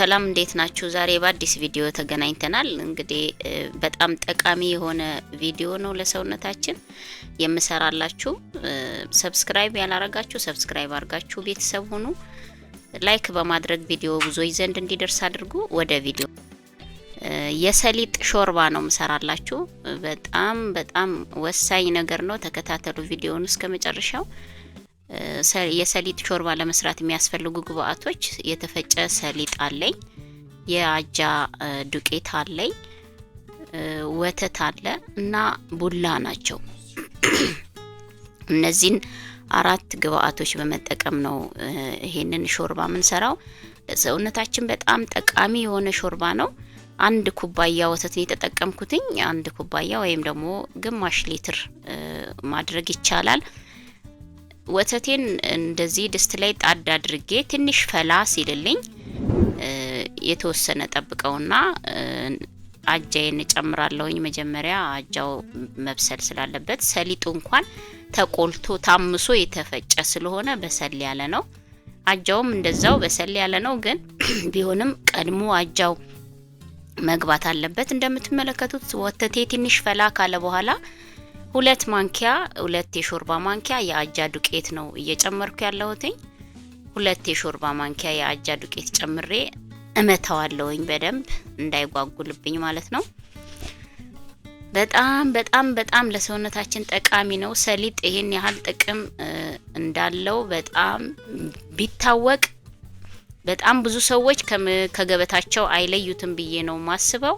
ሰላም እንዴት ናችሁ? ዛሬ በአዲስ ቪዲዮ ተገናኝተናል። እንግዲህ በጣም ጠቃሚ የሆነ ቪዲዮ ነው ለሰውነታችን የምሰራላችሁ። ሰብስክራይብ ያላረጋችሁ ሰብስክራይብ አርጋችሁ ቤተሰብ ሁኑ። ላይክ በማድረግ ቪዲዮ ብዙዎች ዘንድ እንዲደርስ አድርጉ። ወደ ቪዲዮ የሰሊጥ ሾርባ ነው የምሰራላችሁ። በጣም ወሳኝ ነገር ነው። ተከታተሉ ቪዲዮውን እስከመጨረሻው። የሰሊጥ ሾርባ ለመስራት የሚያስፈልጉ ግብአቶች የተፈጨ ሰሊጥ አለኝ፣ የአጃ ዱቄት አለኝ፣ ወተት አለ እና ቡላ ናቸው። እነዚህን አራት ግብአቶች በመጠቀም ነው ይሄንን ሾርባ የምንሰራው። ለሰውነታችን በጣም ጠቃሚ የሆነ ሾርባ ነው። አንድ ኩባያ ወተት ነው የተጠቀምኩትኝ። አንድ ኩባያ ወይም ደግሞ ግማሽ ሊትር ማድረግ ይቻላል። ወተቴን እንደዚህ ድስት ላይ ጣድ አድርጌ ትንሽ ፈላ ሲልልኝ የተወሰነ ጠብቀውና አጃዬን ጨምራለሁኝ። መጀመሪያ አጃው መብሰል ስላለበት ሰሊጡ እንኳን ተቆልቶ ታምሶ የተፈጨ ስለሆነ በሰል ያለ ነው። አጃውም እንደዛው በሰል ያለ ነው። ግን ቢሆንም ቀድሞ አጃው መግባት አለበት። እንደምትመለከቱት ወተቴ ትንሽ ፈላ ካለ በኋላ ሁለት የሾርባ ማንኪያ የአጃ ዱቄት ነው እየጨመርኩ ያለሁትኝ። ሁለት የሾርባ ማንኪያ የአጃ ዱቄት ጨምሬ እመታዋለሁኝ በደንብ እንዳይጓጉልብኝ ማለት ነው። በጣም ለሰውነታችን ጠቃሚ ነው። ሰሊጥ ይሄን ያህል ጥቅም እንዳለው በጣም ቢታወቅ በጣም ብዙ ሰዎች ከገበታቸው አይለዩትም ብዬ ነው ማስበው።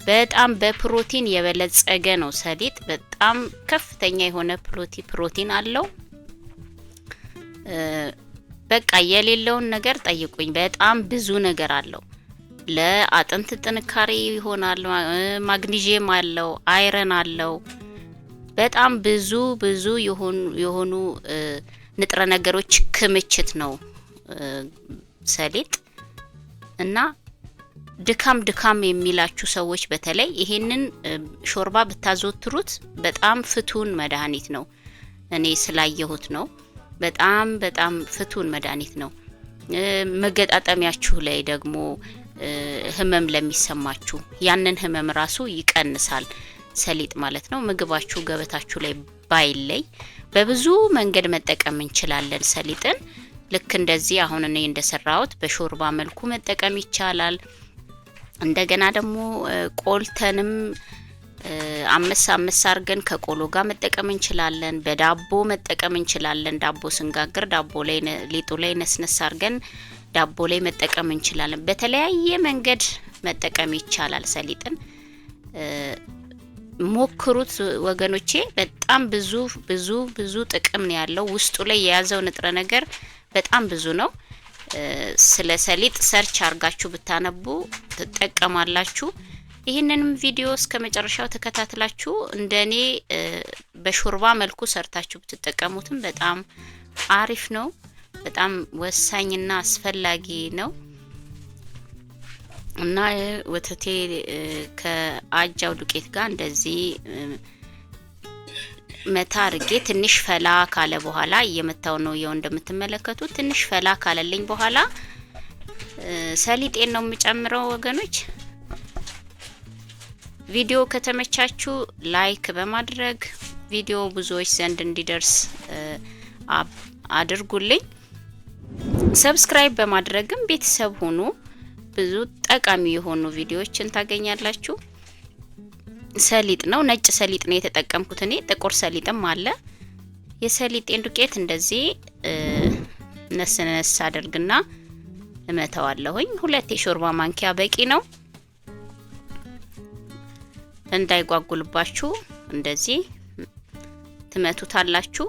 በጣም በፕሮቲን የበለጸገ ነው ሰሊጥ። በጣም ከፍተኛ የሆነ ፕሮቲን አለው። በቃ የሌለውን ነገር ጠይቁኝ። በጣም ብዙ ነገር አለው። ለአጥንት ጥንካሬ ይሆናል። ማግኒዥየም አለው፣ አይረን አለው። በጣም ብዙ የሆኑ ንጥረ ነገሮች ክምችት ነው ሰሊጥ እና ድካም የሚላችሁ ሰዎች በተለይ ይሄንን ሾርባ ብታዘወትሩት በጣም ፍቱን መድኃኒት ነው። እኔ ስላየሁት ነው። በጣም ፍቱን መድኃኒት ነው። መገጣጠሚያችሁ ላይ ደግሞ ህመም ለሚሰማችሁ ያንን ህመም ራሱ ይቀንሳል ሰሊጥ ማለት ነው። ምግባችሁ ገበታችሁ ላይ ባይለይ በብዙ መንገድ መጠቀም እንችላለን ሰሊጥን። ልክ እንደዚህ አሁን እኔ እንደሰራሁት በሾርባ መልኩ መጠቀም ይቻላል። እንደገና ደግሞ ቆልተንም አምስት አርገን ከቆሎ ጋር መጠቀም እንችላለን። በዳቦ መጠቀም እንችላለን። ዳቦ ስንጋግር ዳቦ ላይ ሊጡ ላይ ነስነስ አርገን ዳቦ ላይ መጠቀም እንችላለን። በተለያየ መንገድ መጠቀም ይቻላል ሰሊጥን። ሞክሩት ወገኖቼ። በጣም ብዙ ጥቅም ነው ያለው። ውስጡ ላይ የያዘው ንጥረ ነገር በጣም ብዙ ነው። ስለ ሰሊጥ ሰርች አርጋችሁ ብታነቡ ትጠቀማላችሁ። ይህንንም ቪዲዮ እስከመጨረሻው ተከታትላችሁ እንደኔ በሾርባ መልኩ ሰርታችሁ ብትጠቀሙትም በጣም አሪፍ ነው። በጣም ወሳኝና አስፈላጊ ነው እና ወተቴ ከአጃው ዱቄት ጋር እንደዚህ መታ አርጌ ትንሽ ፈላ ካለ በኋላ እየመታው ነው። እንደምትመለከቱት ትንሽ ፈላ ካለልኝ በኋላ ሰሊጤን ነው የምጨምረው ወገኖች። ቪዲዮ ከተመቻችሁ ላይክ በማድረግ ቪዲዮ ብዙዎች ዘንድ እንዲደርስ አድርጉልኝ። ሰብስክራይብ በማድረግም ቤተሰብ ሁኑ። ብዙ ጠቃሚ የሆኑ ቪዲዮዎችን ታገኛላችሁ። ሰሊጥ ነው፣ ነጭ ሰሊጥ ነው የተጠቀምኩት እኔ። ጥቁር ሰሊጥም አለ። የሰሊጤን ዱቄት እንደዚህ ነስነስ አድርግና እመታዋለሁኝ። ሁለት የሾርባ ማንኪያ በቂ ነው። እንዳይጓጉልባችሁ እንደዚህ ትመቱታላችሁ።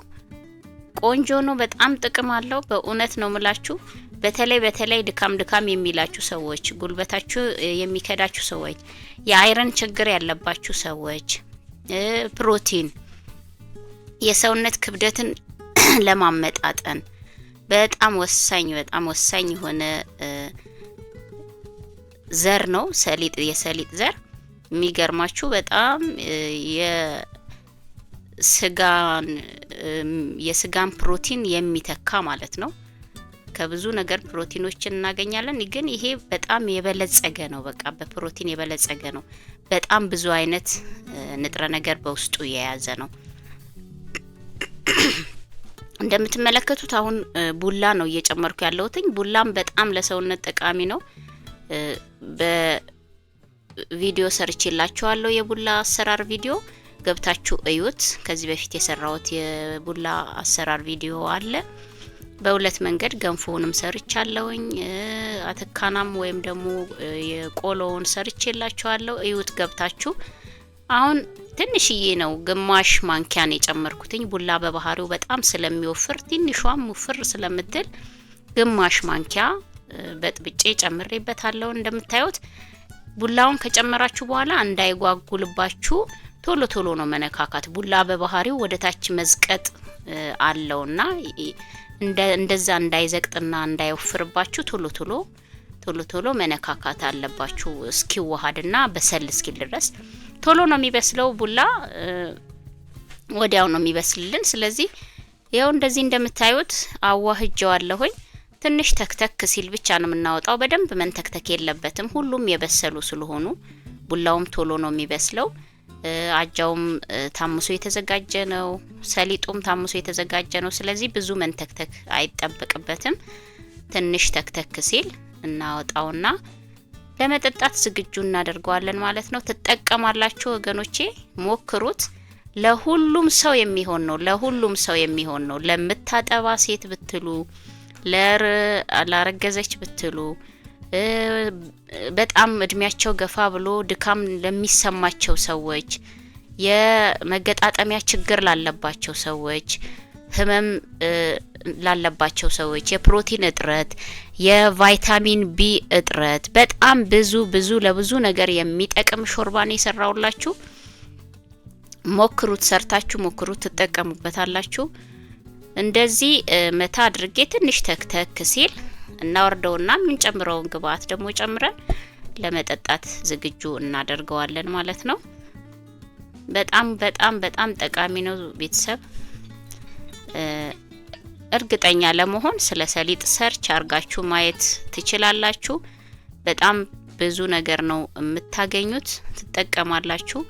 ቆንጆ ነው። በጣም ጥቅም አለው። በእውነት ነው ምላችሁ። በተለይ ድካም የሚላችሁ ሰዎች፣ ጉልበታችሁ የሚከዳችሁ ሰዎች፣ የአይረን ችግር ያለባችሁ ሰዎች፣ ፕሮቲን የሰውነት ክብደትን ለማመጣጠን በጣም ወሳኝ የሆነ ዘር ነው ሰሊጥ። የሰሊጥ ዘር የሚገርማችሁ በጣም የስጋን ፕሮቲን የሚተካ ማለት ነው። ከብዙ ነገር ፕሮቲኖችን እናገኛለን። ግን ይሄ በጣም የበለጸገ ነው። በቃ በፕሮቲን የበለጸገ ነው። በጣም ብዙ አይነት ንጥረ ነገር በውስጡ የያዘ ነው። እንደምትመለከቱት አሁን ቡላ ነው እየጨመርኩ ያለሁትኝ። ቡላም በጣም ለሰውነት ጠቃሚ ነው። በቪዲዮ ሰርቼላችኋለሁ የቡላ አሰራር ቪዲዮ ገብታችሁ እዩት። ከዚህ በፊት የሰራሁት የቡላ አሰራር ቪዲዮ አለ። በሁለት መንገድ ገንፎውንም ሰርቻለሁኝ፣ አተካናም ወይም ደግሞ የቆሎውን ሰርቼላችኋለሁ። እዩት ገብታችሁ። አሁን ትንሽዬ ነው ግማሽ ማንኪያን የጨመርኩትኝ። ቡላ በባህሪው በጣም ስለሚወፍር ትንሿም ውፍር ስለምትል ግማሽ ማንኪያ በጥብጬ ጨምሬበታለሁ። እንደምታዩት ቡላውን ከጨመራችሁ በኋላ እንዳይጓጉልባችሁ ቶሎ ቶሎ ነው መነካካት። ቡላ በባህሪው ወደታች መዝቀጥ አለውና እንደዛ እንዳይዘቅጥና እንዳይወፍርባችሁ ቶሎ ቶሎ መነካካት አለባችሁ እስኪዋሃድና በሰል እስኪል ድረስ። ቶሎ ነው የሚበስለው ቡላ ወዲያው ነው የሚበስልልን። ስለዚህ ያው እንደዚህ እንደምታዩት አዋህጀዋለሁኝ። ትንሽ ተክተክ ሲል ብቻ ነው የምናወጣው። በደንብ መንተክተክ የለበትም። ሁሉም የበሰሉ ስለሆኑ ቡላውም ቶሎ ነው የሚበስለው። አጃውም ታምሶ የተዘጋጀ ነው። ሰሊጡም ታምሶ የተዘጋጀ ነው። ስለዚህ ብዙ መንተክተክ አይጠበቅበትም። ትንሽ ተክተክ ሲል እናወጣውና ለመጠጣት ዝግጁ እናደርገዋለን ማለት ነው። ትጠቀማላችሁ ወገኖቼ፣ ሞክሩት። ለሁሉም ሰው የሚሆን ነው። ለሁሉም ሰው የሚሆን ነው። ለምታጠባ ሴት ብትሉ፣ ላረገዘች ብትሉ፣ በጣም እድሜያቸው ገፋ ብሎ ድካም ለሚሰማቸው ሰዎች፣ የመገጣጠሚያ ችግር ላለባቸው ሰዎች፣ ህመም ላለባቸው ሰዎች፣ የፕሮቲን እጥረት፣ የቫይታሚን ቢ እጥረት፣ በጣም ብዙ ለብዙ ነገር የሚጠቅም ሾርባን የሰራውላችሁ። ሞክሩት፣ ሰርታችሁ ሞክሩት፣ ትጠቀሙበታላችሁ። እንደዚህ መታ አድርጌ ትንሽ ተክተክ ሲል እናወርደውና የምንጨምረውን ግብአት ደግሞ ጨምረን ለመጠጣት ዝግጁ እናደርገዋለን ማለት ነው። በጣም ጠቃሚ ነው ቤተሰብ። እርግጠኛ ለመሆን ስለ ሰሊጥ ሰርች አርጋችሁ ማየት ትችላላችሁ። በጣም ብዙ ነገር ነው የምታገኙት፣ ትጠቀማላችሁ።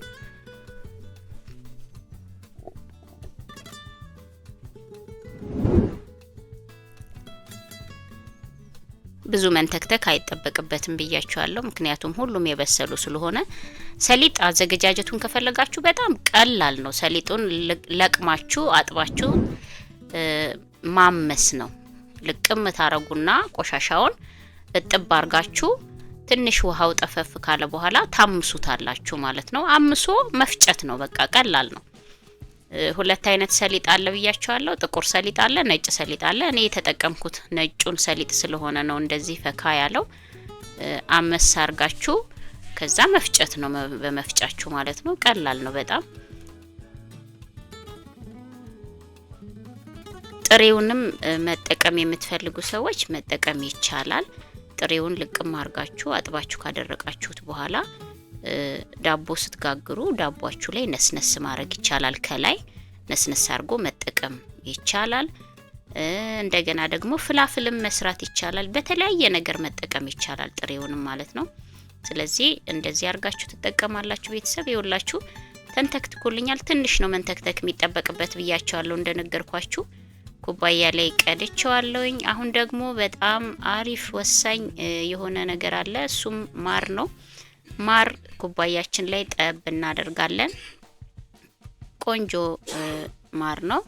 ብዙ መንተክተክ አይጠበቅበትም ብያችኋለሁ። ምክንያቱም ሁሉም የበሰሉ ስለሆነ። ሰሊጥ አዘገጃጀቱን ከፈለጋችሁ በጣም ቀላል ነው። ሰሊጡን ለቅማችሁ አጥባችሁ ማመስ ነው። ልቅም ታረጉና ቆሻሻውን እጥብ አርጋችሁ ትንሽ ውሃው ጠፈፍ ካለ በኋላ ታምሱታላችሁ ማለት ነው። አምሶ መፍጨት ነው። በቃ ቀላል ነው። ሁለት አይነት ሰሊጥ አለ ብያችኋለሁ። ጥቁር ሰሊጥ አለ፣ ነጭ ሰሊጥ አለ። እኔ የተጠቀምኩት ነጩን ሰሊጥ ስለሆነ ነው እንደዚህ ፈካ ያለው። አመስ አርጋችሁ ከዛ መፍጨት ነው በመፍጫችሁ ማለት ነው። ቀላል ነው በጣም። ጥሬውንም መጠቀም የምትፈልጉ ሰዎች መጠቀም ይቻላል። ጥሬውን ልቅም አርጋችሁ አጥባችሁ ካደረቃችሁት በኋላ ዳቦ ስትጋግሩ ዳቦአችሁ ላይ ነስነስ ማድረግ ይቻላል። ከላይ ነስነስ አርጎ መጠቀም ይቻላል። እንደገና ደግሞ ፍላፍልም መስራት ይቻላል። በተለያየ ነገር መጠቀም ይቻላል ጥሬውንም ማለት ነው። ስለዚህ እንደዚህ አርጋችሁ ትጠቀማላችሁ ቤተሰብ። ይኸውላችሁ ተንተክትኩልኛል። ትንሽ ነው መንተክተክ የሚጠበቅበት ብያችኋለሁ እንደነገርኳችሁ። ኩባያ ላይ ቀድቼዋለሁኝ። አሁን ደግሞ በጣም አሪፍ ወሳኝ የሆነ ነገር አለ። እሱም ማር ነው። ማር ኩባያችን ላይ ጠብ እናደርጋለን። ቆንጆ ማር ነው።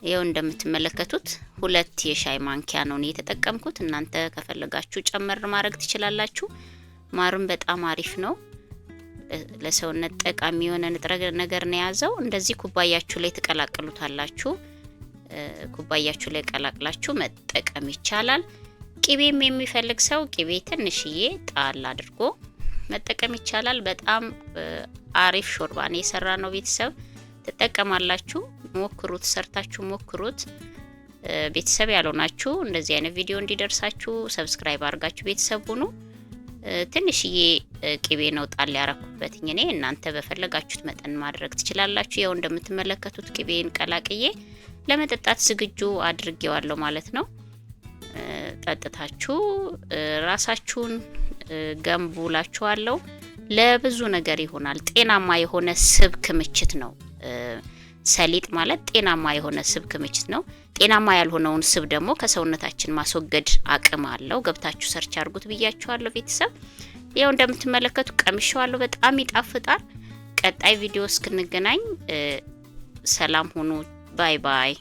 ይኸው እንደምትመለከቱት 2 የሻይ ማንኪያ ነው የተጠቀምኩት። እናንተ ከፈለጋችሁ ጨመር ማድረግ ትችላላችሁ። ማርም በጣም አሪፍ ነው። ለሰውነት ጠቃሚ የሆነ ንጥረ ነገር ነው ያዘው። እንደዚህ ኩባያችሁ ላይ ተቀላቅሉታላችሁ። ኩባያችሁ ላይ ቀላቅላችሁ መጠቀም ይቻላል። ቂቤም የሚፈልግ ሰው ቂቤ ትንሽዬ ጣል አድርጎ መጠቀም ይቻላል። በጣም አሪፍ ሾርባ ነው የሰራ ነው ቤተሰብ። ትጠቀማላችሁ። ሞክሩት፣ ሰርታችሁ ሞክሩት። ቤተሰብ ያልሆናችሁ እንደዚህ አይነት ቪዲዮ እንዲደርሳችሁ ሰብስክራይብ አድርጋችሁ ቤተሰብ ሁኑ። ትንሽዬ ቂቤ ነው ጣል ያረኩበትኝ እኔ። እናንተ በፈለጋችሁት መጠን ማድረግ ትችላላችሁ። ያው እንደምትመለከቱት ቂቤን ቀላቅዬ ለመጠጣት ዝግጁ አድርጌዋለሁ ማለት ነው። ጠጥታችሁ ራሳችሁን ገንቡላችኋለሁ። ለብዙ ነገር ይሆናል። ጤናማ የሆነ ስብ ክምችት ነው። ሰሊጥ ማለት ጤናማ የሆነ ስብ ክምችት ነው። ጤናማ ያልሆነውን ስብ ደግሞ ከሰውነታችን ማስወገድ አቅም አለው። ገብታችሁ ሰርች አድርጉት ብያችኋለሁ ቤተሰብ። ያው እንደምትመለከቱ ቀምሼዋለሁ። በጣም ይጣፍጣል። ቀጣይ ቪዲዮ እስክንገናኝ ሰላም ሁኑ። ባይ ባይ።